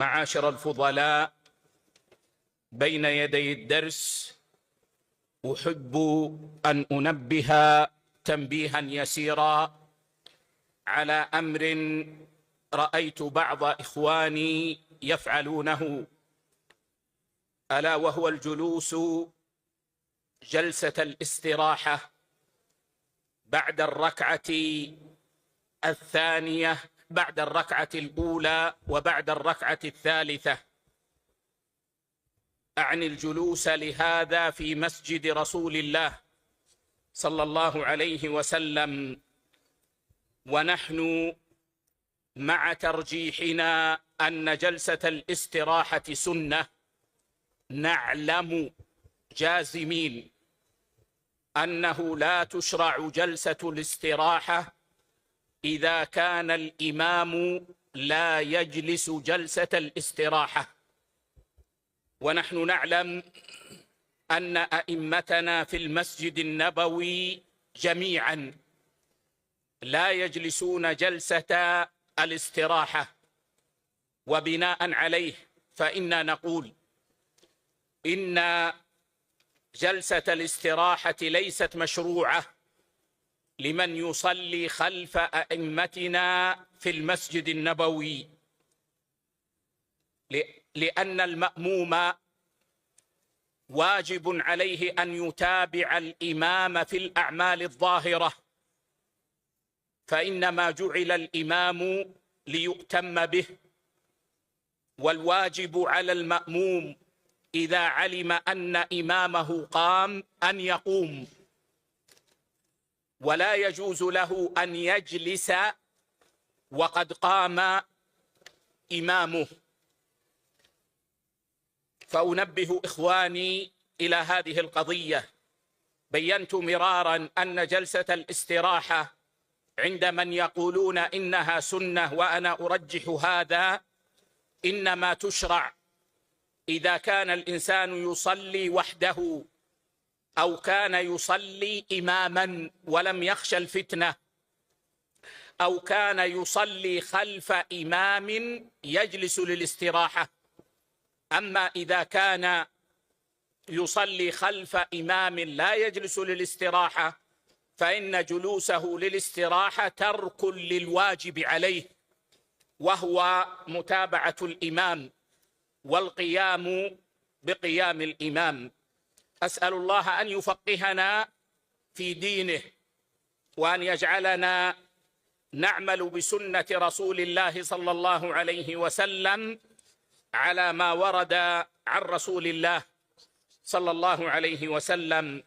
معاشر الفضلاء، بين يدي الدرس أحب أن أنبه تنبيها يسيرا على أمر رأيت بعض إخواني يفعلونه، ألا وهو الجلوس جلسة الاستراحة بعد الركعة الثانية، بعد الركعة الأولى وبعد الركعة الثالثة. أعني الجلوس لهذا في مسجد رسول الله صلى الله عليه وسلم، ونحن مع ترجيحنا أن جلسة الاستراحة سنة، نعلم جازمين أنه لا تشرع جلسة الاستراحة إذا كان الإمام لا يجلس جلسة الاستراحة. ونحن نعلم أن أئمتنا في المسجد النبوي جميعا لا يجلسون جلسة الاستراحة، وبناء عليه فإنا نقول إن جلسة الاستراحة ليست مشروعة لمن يصلي خلف أئمتنا في المسجد النبوي، لأن المأموم واجب عليه أن يتابع الإمام في الأعمال الظاهرة، فإنما جعل الإمام ليؤتم به، والواجب على المأموم إذا علم أن إمامه قام أن يقوم، ولا يجوز له أن يجلس وقد قام إمامه. فأنبه إخواني إلى هذه القضية. بينت مرارا أن جلسة الاستراحة عند من يقولون إنها سنة، وأنا أرجح هذا، إنما تشرع إذا كان الإنسان يصلي وحده أو كان يصلي إماما ولم يخشى الفتنة، أو كان يصلي خلف إمام يجلس للاستراحة. أما إذا كان يصلي خلف إمام لا يجلس للاستراحة فإن جلوسه للاستراحة ترك للواجب عليه، وهو متابعة الإمام والقيام بقيام الإمام. أسأل الله أن يفقهنا في دينه، وأن يجعلنا نعمل بسنة رسول الله صلى الله عليه وسلم على ما ورد عن رسول الله صلى الله عليه وسلم.